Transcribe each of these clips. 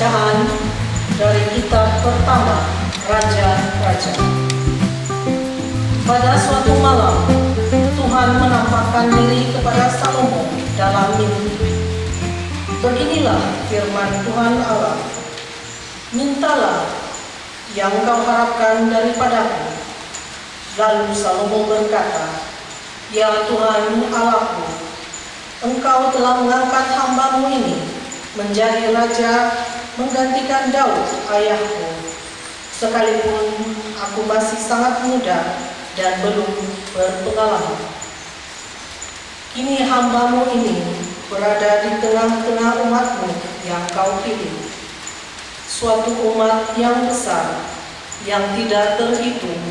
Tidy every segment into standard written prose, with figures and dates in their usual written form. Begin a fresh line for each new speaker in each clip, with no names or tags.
Bacaan dari kitab pertama Raja-Raja. Pada suatu malam, Tuhan menampakkan diri kepada Salomo dalam mimpi. Beginilah firman Tuhan Allah, "Mintalah yang kau harapkan daripadaku." Lalu Salomo berkata, "Ya Tuhan Allahku, Engkau telah mengangkat hamba-Mu ini menjadi raja menggantikan Daud ayahku, sekalipun aku masih sangat muda dan belum berpengalaman. Kini hamba-Mu ini berada di tengah-tengah umat-Mu yang Kau pilih, suatu umat yang besar, yang tidak terhitung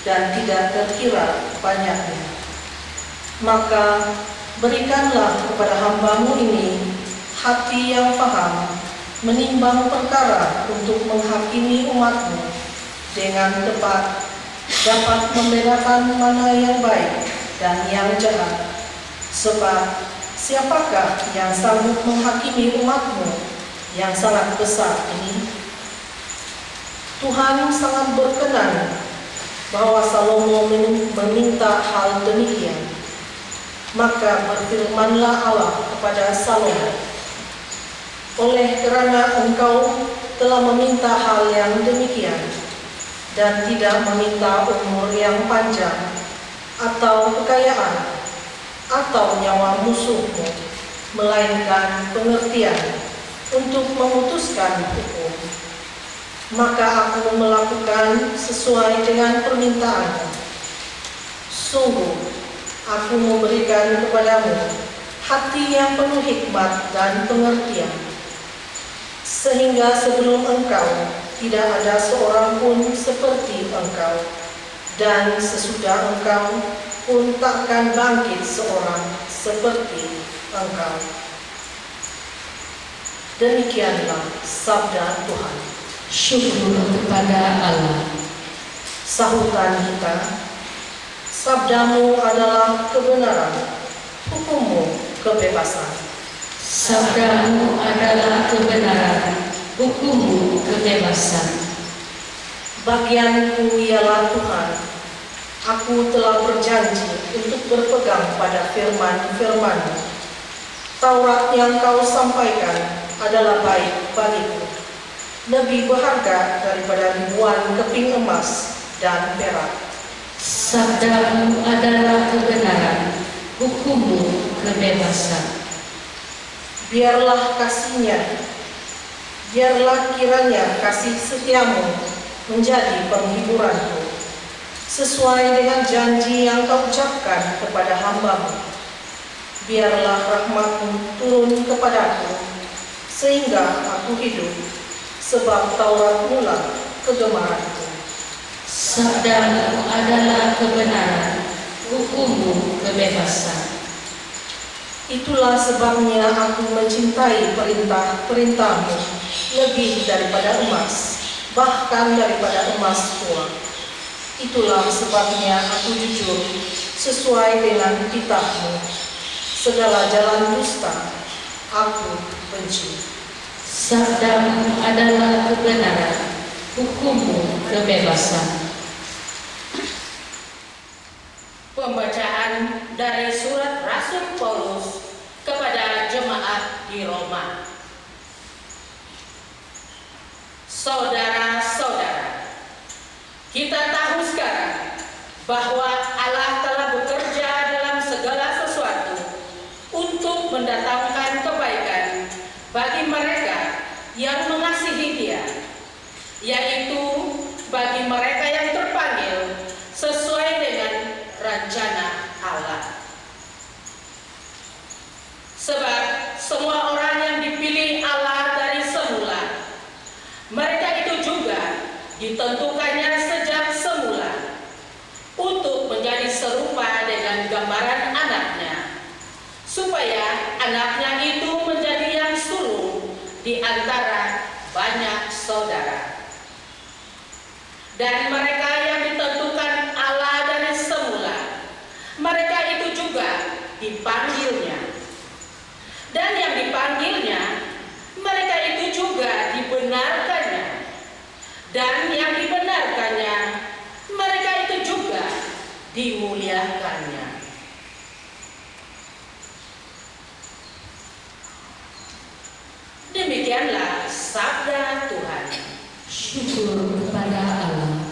dan tidak terkira banyaknya. Maka berikanlah kepada hamba-Mu ini hati yang paham, menimbang perkara untuk menghakimi umat-Mu dengan tepat, dapat membedakan mana yang baik dan yang jahat. Sebab siapakah yang sanggup menghakimi umat-Mu yang sangat besar ini?" Tuhan sangat berkenan bahwa Salomo meminta hal demikian. Maka berfirmanlah Allah kepada Salomo, "Oleh kerana engkau telah meminta hal yang demikian, dan tidak meminta umur yang panjang, atau kekayaan, atau nyawa musuhmu, melainkan pengertian untuk memutuskan hukum, maka aku melakukan sesuai dengan permintaanmu. Sungguh, aku memberikan kepadamu hati yang penuh hikmat dan pengertian, sehingga sebelum engkau tidak ada seorang pun seperti engkau, dan sesudah engkau pun takkan bangkit seorang seperti engkau." Demikianlah sabda Tuhan.
Syukur kepada Allah.
Sahutan kita, sabda-Mu adalah kebenaran, hukum-Mu kebebasan.
Sabda-Mu adalah kebenaran, hukum-Mu kebebasan.
Bagianku ialah Tuhan, aku telah berjanji untuk berpegang pada firman-firman-Mu. Taurat yang Kau sampaikan adalah baik bagiku, lebih berharga daripada ribuan keping emas dan perak.
Sabda-Mu adalah kebenaran, hukum-Mu kebebasan.
Biarlah kiranya kasih setiamu menjadi penghiburanku, sesuai dengan janji yang Kau ucapkan kepada hamba-Mu. Biarlah rahmat-Mu turun kepadaku, sehingga aku hidup, sebab Taurat-Mu lah kegemaranku.
Sabda-Mu adalah kebenaran, hukum-Mu kebebasan.
Itulah sebabnya aku mencintai perintah-perintah-Mu lebih daripada emas, bahkan daripada emas tua. Itulah sebabnya aku jujur sesuai dengan titah-Mu. Segala jalan dusta aku benci.
Sabda-Mu adalah kebenaran, hukum-Mu kebebasan.
Pembacaan dari surat Rasul Paulus kepada jemaat di Roma. Saudara-saudara, kita tahu sekarang bahwa Allah telah bekerja dalam segala sesuatu untuk mendatangkan kebaikan bagi mereka yang mengasihi Dia, yaitu bagi mereka yang terpanggil sesuai dengan rencana Allah. Sebab semua orang yang dipilih Allah dari semula, mereka itu juga ditentukannya sejak semula untuk menjadi serupa dengan gambaran anaknya, supaya anaknya itu menjadi yang sulung di antara banyak saudara. Dan mereka yang ditentukan Allah dari semula, mereka itu juga dipanggilnya. Dan yang dipanggilnya, mereka itu juga diberi dan yang dibenarkannya, mereka itu juga dimuliakannya. Demikianlah sabda Tuhan.
Syukur kepada Allah.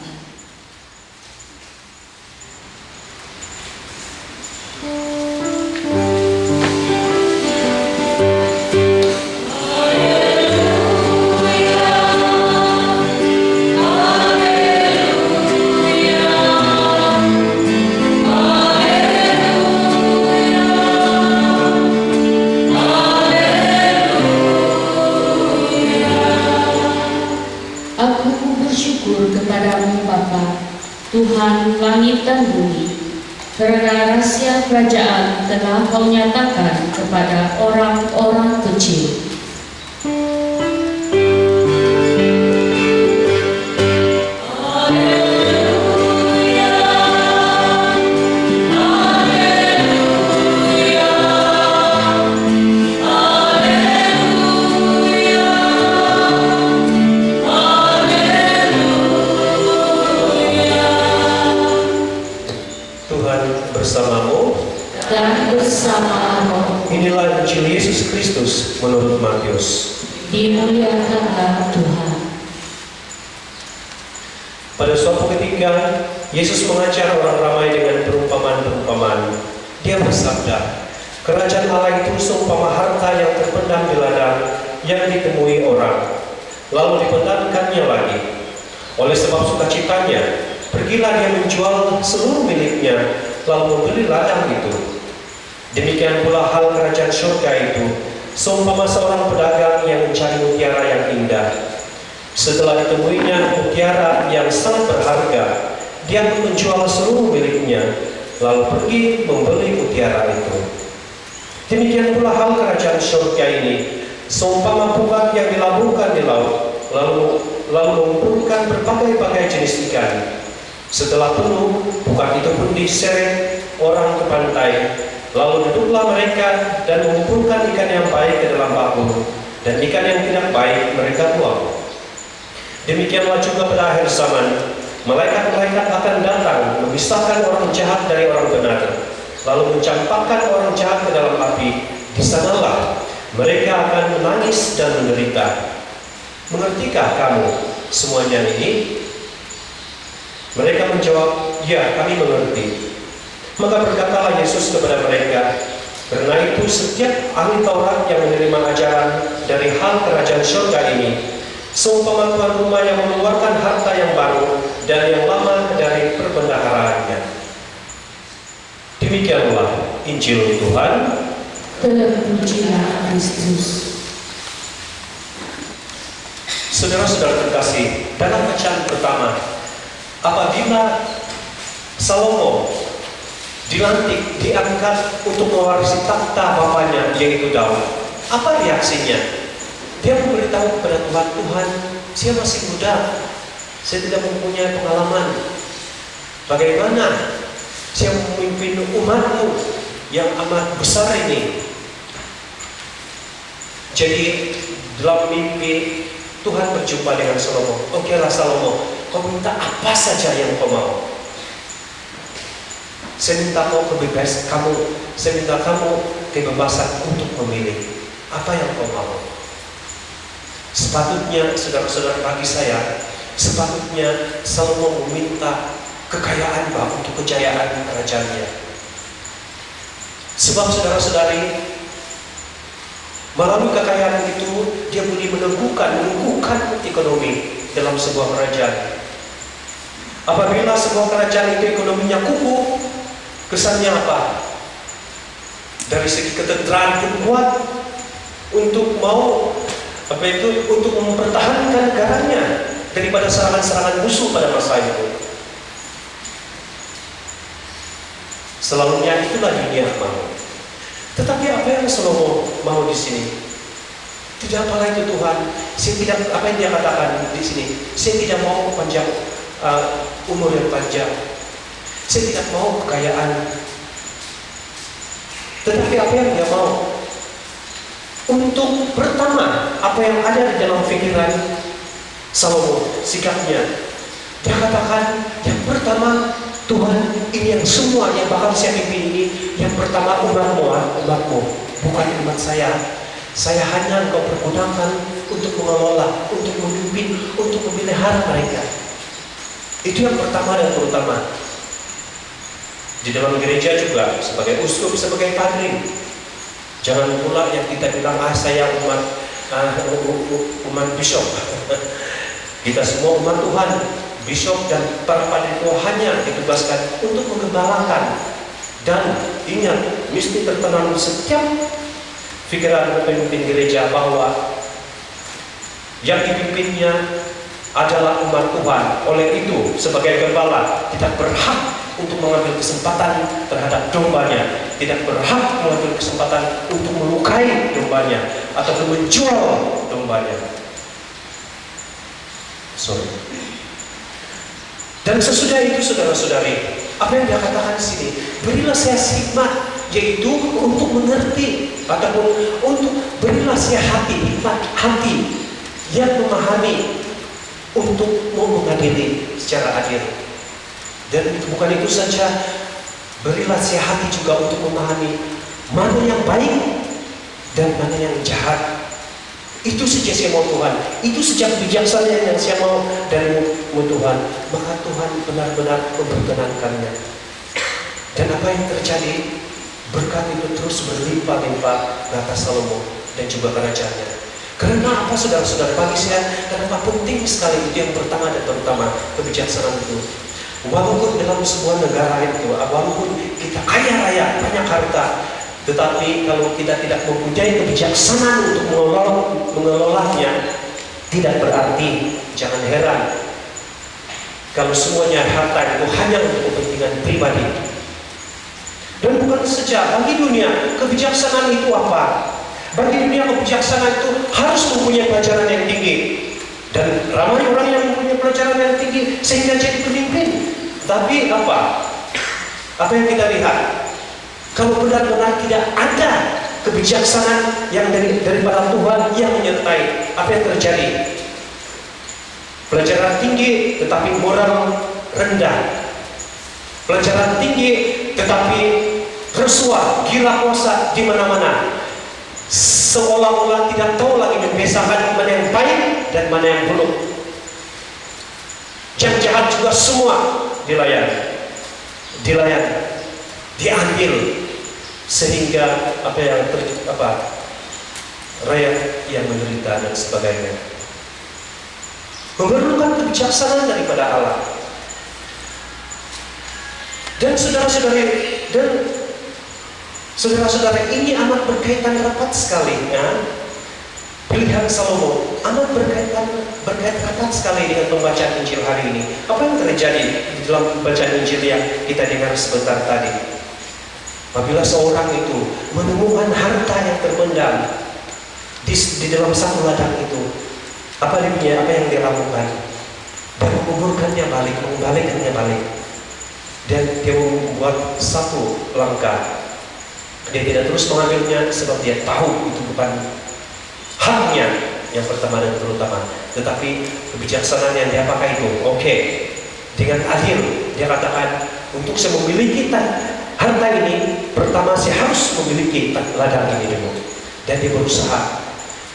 Kepadamu Bapa, Tuhan langit dan bumi, karena rahasia kerajaan telah Kau nyatakan kepada orang-orang kecil.
Bersamamu
Dan bersama-Mu.
Inilah Injil Yesus Kristus menurut Matius.
Dimuliakanlah Tuhan.
Pada suatu ketika Yesus mengajar orang ramai dengan perumpamaan-perumpamaan. Dia bersabda, kerajaan Allah itu seumpama harta yang terpendam di ladang yang ditemui orang, lalu dipendamkannya lagi. Oleh sebab sukacitanya, pergilah dia menjual seluruh miliknya, lalu membeli ladang itu. Demikian pula hal kerajaan surga itu, seumpama seorang pedagang yang mencari mutiara yang indah. Setelah ditemuinya mutiara yang sangat berharga, dia menjual seluruh miliknya, lalu pergi membeli mutiara itu. Demikian pula hal kerajaan surga ini, seumpama pukat yang dilabuhkan di laut, lalu mengumpulkan berbagai-bagai jenis ikan. Setelah penuh, pukat itu pun diseret orang ke pantai. Lalu duduklah mereka dan mengumpulkan ikan yang baik ke dalam bakul, dan ikan yang tidak baik mereka buang. Demikianlah juga pada akhir zaman, malaikat-malaikat akan datang memisahkan orang jahat dari orang benar, lalu mencampakkan orang jahat ke dalam api. Di sanalah mereka akan menangis dan menderita. Mengertikah kamu semuanya ini? Mereka menjawab, ya, kami mengerti. Maka berkatalah Yesus kepada mereka, karena itu setiap ahli Taurat yang menerima ajaran dari hal kerajaan surga ini, seumpama tuan rumah yang mengeluarkan harta yang baru dan yang lama dari perbendaharaannya. Demikianlah Injil Tuhan.
Terpujilah Kristus.
Saudara-saudara terkasih, dalam bacaan pertama, apabila Salomo dilantik, diangkat untuk mewarisi takhta bapaknya, yaitu Daud, apa reaksinya? Dia memberitahu kepada Tuhan, Tuhan, saya masih muda, saya tidak mempunyai pengalaman. Bagaimana saya memimpin umatmu yang amat besar ini? Jadi dalam mimpi Tuhan berjumpa dengan Salomo. Okelah Salomo, kau minta apa saja yang kau mau. Saya minta kau kebebasan kamu. Saya minta kamu kebebasan untuk memilih apa yang kau mau. Sepatutnya, saudara-saudara, bagi saya, sepatutnya Salomo meminta kekayaan untuk kejayaan kerajaannya. Sebab saudara-saudari, melalui kekayaan itu dia boleh menumbuhkan ekonomi dalam sebuah kerajaan. Apabila sebuah kerajaan itu ekonominya kukuh, kesannya apa? Dari segi ketenteraan pun kuat untuk untuk mempertahankan negaranya daripada serangan-serangan musuh pada masa itu. Selalunya itulah dunia mau. Tetapi apa yang Salomo mau di sini? Tidak apalah itu Tuhan. Saya tidak, apa yang dia katakan di sini? Saya tidak mau panjang umur yang panjang. Saya tidak mau kekayaan. Tetapi apa yang dia mau? Untuk pertama, apa yang ada di dalam pikiran, Salomo sikapnya. Dia katakan, yang pertama, Tuhan, ini yang semua yang bakal saya pimpin ini, yang pertama umatmu, bukan umat saya. Saya hanya Engkau pergunakan untuk mengelola, untuk memimpin, untuk memelihara mereka. Itu yang pertama dan terutama. Di dalam gereja juga, sebagai uskup, sebagai padri, jangan pula yang kita bilang, saya umat bishop. Kita semua umat Tuhan. Bishop dan para padri itu hanya ditugaskan untuk menggembalakan. Dan ingat, mesti tertanam setiap pikiran pemimpin gereja bahwa yang dipimpinnya adalah umat Tuhan. Oleh itu, sebagai gembala tidak berhak untuk mengambil kesempatan terhadap dombanya, tidak berhak mengambil kesempatan untuk melukai dombanya atau menjual dombanya. Dan sesudah itu, saudara-saudari, apa yang dia katakan di sini, berilah saya hikmat, yaitu untuk mengerti, ataupun untuk berilah saya hati yang memahami, untuk mau mengadili secara adil. Dan bukan itu saja, berilah saya hati juga untuk memahami mana yang baik dan mana yang jahat. Itu saja saya mau Tuhan. Itu sejak bijaksana yang saya mau darimu Tuhan. Maka Tuhan benar-benar memperkenankannya. Dan apa yang terjadi? Berkat itu terus berlimpah-limpah ke atas Salomo dan juga kerajaannya. Karena apa, saudara-saudara? Bagi saya, kenapa penting sekali itu yang pertama dan terutama, kebijaksanaan itu. Walaupun dalam sebuah negara itu, walaupun kita kaya raya, banyak harta, tetapi kalau kita tidak mempunyai kebijaksanaan untuk mengelolanya, tidak berarti, jangan heran kalau semuanya harta itu hanya untuk kepentingan pribadi. Dan bukan saja bagi dunia, kebijaksanaan itu apa? Bagi dunia, kebijaksanaan itu harus mempunyai pelajaran yang tinggi. Dan ramai orang yang mempunyai pelajaran yang tinggi sehingga jadi pemimpin. Tapi apa? Apa yang kita lihat? Kalau benar-benar tidak ada kebijaksanaan yang daripada Tuhan yang menyertai, apa yang terjadi? Pelajaran tinggi tetapi moral rendah. Pelajaran tinggi tetapi rasuah, gila kuasa di mana-mana. Seolah-olah tidak tahu lagi membedakan mana yang baik dan mana yang buruk. Yang jahat juga semua dilayani, diambil. Sehingga rakyat yang menderita dan sebagainya. Memerlukan kebijaksanaan daripada Allah. Dan saudara-saudara, ini amat berkaitan rapat sekali, ya. Pilihan Salomo amat berkaitan rapat sekali dengan pembacaan Injil hari ini. Apa yang terjadi di dalam bacaan Injil yang kita dengar sebentar tadi? Apabila seorang itu menemukan harta yang terpendam di dalam satu ladang itu, apa yang dia lakukan? Dia menguburkannya balik, mengembalikannya balik. Dan dia membuat satu langkah. Dia tidak terus mengambilnya sebab dia tahu itu bukan haknya yang pertama dan terutama. Tetapi kebijaksanaan yang dia pakai itu, dengan adil dia katakan, untuk saya memiliki harta ini, pertama saya harus memiliki ladang ini dulu. Dan dia berusaha.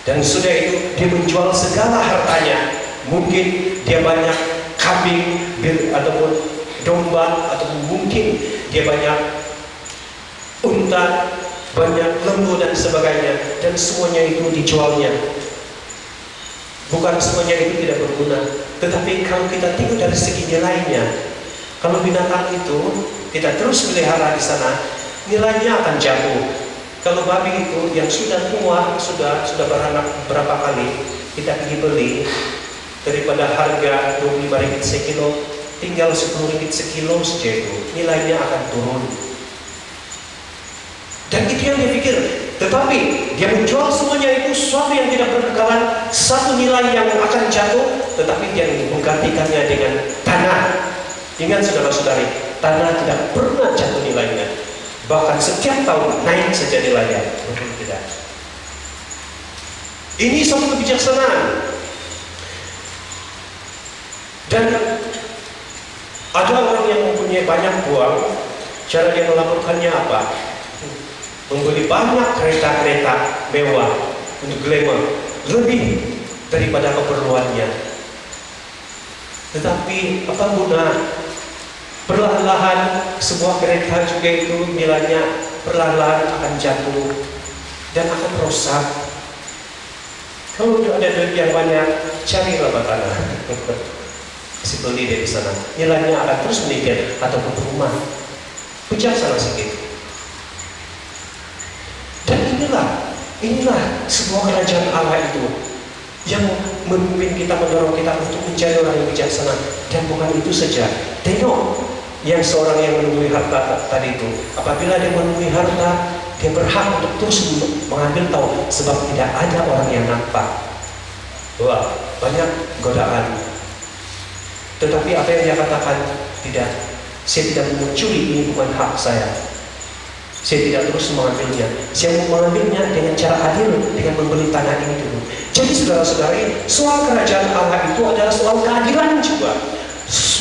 Dan sudah itu dia menjual segala hartanya. Mungkin dia banyak kambing ataupun domba, ataupun mungkin dia banyak unta, banyak lembu dan sebagainya. Dan semuanya itu dijualnya. Bukan semuanya itu tidak berguna. Tetapi kalau kita tengok dari segi nilainya, kalau binatang itu kita terus melihara di sana, nilainya akan jatuh. Kalau babi itu yang sudah tua, sudah beranak berapa kali, kita pergi beli, daripada harga 25 ringgit sekilo, tinggal 10 ringgit sekilo saja itu, nilainya akan turun. Dan itu yang dia pikir. Tetapi dia menjual semuanya itu sesuatu yang tidak berkekalan, satu nilai yang akan jatuh, tetapi dia menggantikannya dengan tanah. Ingat saudara-saudari, tanah tidak pernah jatuh nilainya. Bahkan setiap tahun naik saja nilainya. Betul tidak? Ini suatu kebijaksanaan. Dan ada orang yang mempunyai banyak uang, cara dia melakukannya apa? Membeli banyak kereta-kereta mewah untuk glamour, lebih daripada keperluannya. Tetapi apa guna? Perlahan-lahan sebuah kereta juga itu nilainya perlahan-lahan akan jatuh dan akan rusak. Kalau ada duit yang banyak, carilah tanah. Si beli dari sana, nilainya akan terus meningkat ataupun berumah. Bijaksana sedikit. Dan inilah sebuah kerajaan Allah itu yang memimpin kita, mendorong kita untuk menjadi orang yang bijaksana. Dan bukan itu saja. Tengok yang seorang yang menemui harta tadi itu, apabila dia menemui harta, dia berhak untuk terus mengambil tahu, sebab tidak ada orang yang nampak. Wah, banyak godaan. Tetapi apa yang dia katakan, tidak, saya tidak mencuri, ini bukan hak saya. Saya tidak terus mengambilnya. Saya mau mengambilnya dengan cara adil, dengan membeli tanah ini dulu. Jadi saudara-saudari, soal kerajaan Allah itu adalah soal keadilan juga.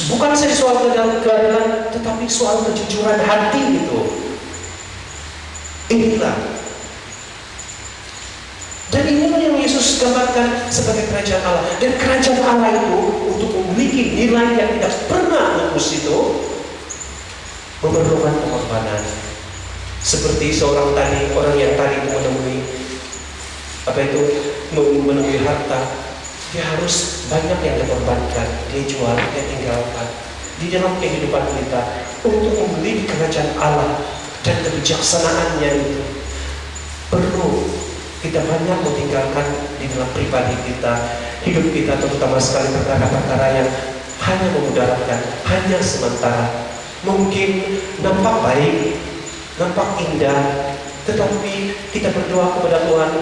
Bukan saja soal keadilan, tetapi soal kejujuran hati itu. Inilah. Dan inilah yang Yesus gambarkan sebagai kerajaan Allah. Dan kerajaan Allah itu untuk memiliki nilai yang tidak pernah lupus itu memerlukan pengorbanan. Seperti seorang tadi, orang yang tadi itu menemui harta, dia harus banyak yang dikorbankan, dia jual, dia tinggalkan di dalam kehidupan kita untuk membeli kerajaan Allah. Dan kebijaksanaannya itu perlu kita banyak meninggalkan di dalam pribadi kita, hidup kita, terutama sekali perkara-perkara yang hanya memudaratkan, hanya sementara. Mungkin nampak baik, nampak indah, tetapi kita berdoa kepada Tuhan,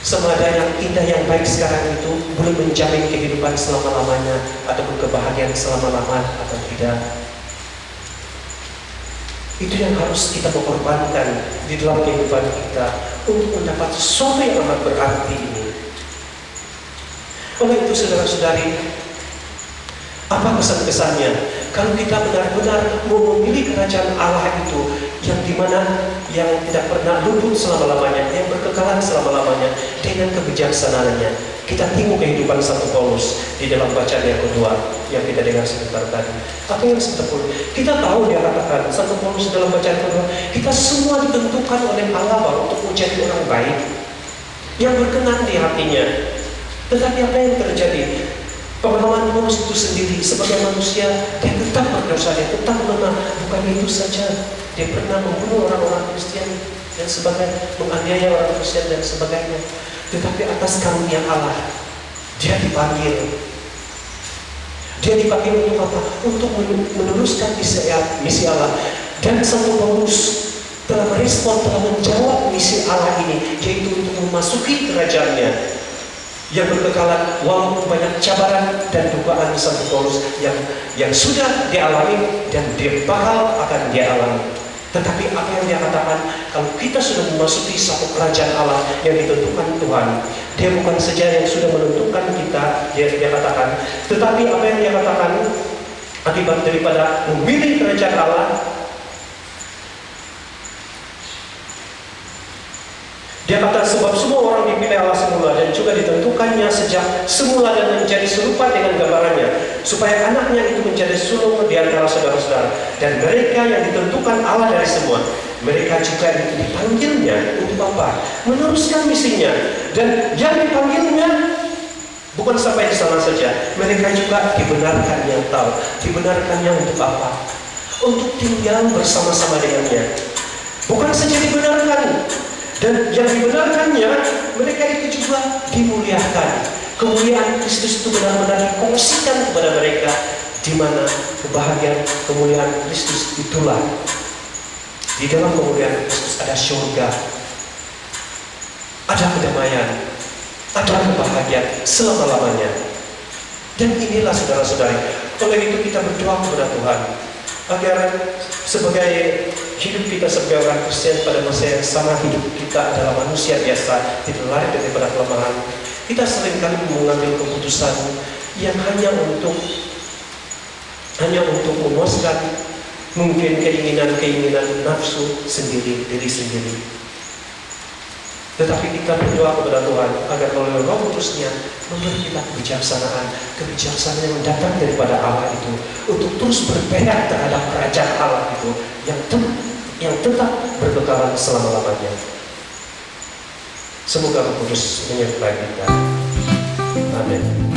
semada yang indah yang baik sekarang itu boleh menjamin kehidupan selama-lamanya ataupun kebahagiaan selama-lamanya atau tidak. Itu yang harus kita mengorbankan di dalam kehidupan kita untuk mendapat sesuatu yang amat berarti ini. Oleh itu saudara-saudari, apa kesan-kesannya kalau kita benar-benar mau memilih kerajaan Allah itu, yang dimana yang tidak pernah luput selama-lamanya, yang berkekalan selama-lamanya dengan kebijaksanaannya. Kita tengok kehidupan Santo Paulus di dalam bacaan yang kedua yang kita dengar sebentar tadi. Apa yang Santo Paulus? Kita tahu dia katakan, Santo Paulus dalam bacaan kedua, kita semua ditentukan oleh Allah untuk menjadi orang baik yang berkenan di hatinya. Tetapi apa yang terjadi? Pengalaman Paulus itu sendiri sebagai manusia, dia tetap berdosa, dia tetap lemah. Bukan itu saja, dia pernah membunuh orang-orang Kristen dan sebagainya, menganiaya orang Kristen dan sebagainya. Tetapi atas karunia Allah, dia dipanggil. Dia dipanggil untuk apa? Untuk meneruskan misi Allah. Dan Santo Paulus telah merespon, telah menjawab misi Allah ini, yaitu untuk memasuki kerajaannya yang berkekalan, walaupun banyak cabaran dan dugaan Santo Paulus yang sudah dialami dan dia bakal akan dia alami. Tetapi apa yang dia katakan, kalau kita sudah memasuki satu kerajaan Allah yang ditentukan Tuhan, dia bukan saja yang sudah menentukan kita, dia katakan, tetapi apa yang dia katakan, akibat daripada memilih kerajaan Allah, dia kata sebab semua orang dipilih Allah semula dan juga ditentukannya sejak semula dan menjadi serupa dengan gambarannya, supaya anaknya itu menjadi sulung di antara saudara-saudara. Dan mereka yang ditentukan Allah dari semua, mereka juga dipanggilnya untuk apa? Meneruskan misinya. Dan yang dipanggilnya bukan sampai di sana saja, mereka juga dibenarkan yang tahu. Dibenarkannya untuk apa? Untuk tinggal bersama-sama dengannya. Bukan saja dibenarkan, dan yang dibenarkannya, mereka itu juga dimuliakan. Kemuliaan Kristus itu benar-benar dikongsikan kepada mereka, di mana kebahagiaan kemuliaan Kristus itulah. Di dalam kemuliaan Kristus ada surga, ada kedamaian, ada kebahagiaan selama-lamanya. Dan inilah saudara-saudari, oleh itu kita berdoa kepada Tuhan agar sebagai hidup kita sebagai orang Kristen pada masa yang sama, hidup kita adalah manusia biasa, tidak lari daripada kelemahan. Kita seringkali mengambil keputusan yang hanya untuk hanya untuk memuaskan mungkin keinginan-keinginan nafsu sendiri, diri sendiri. Tetapi kita berdoa kepada Tuhan agar melalui Roh Kudus-Nya memberi kita kebijaksanaan yang datang daripada Allah itu untuk terus berpihak terhadap kerajaan Allah itu yang tetap berkekalan selama-lamanya. Semoga Roh Kudus menyertai kita. Amin.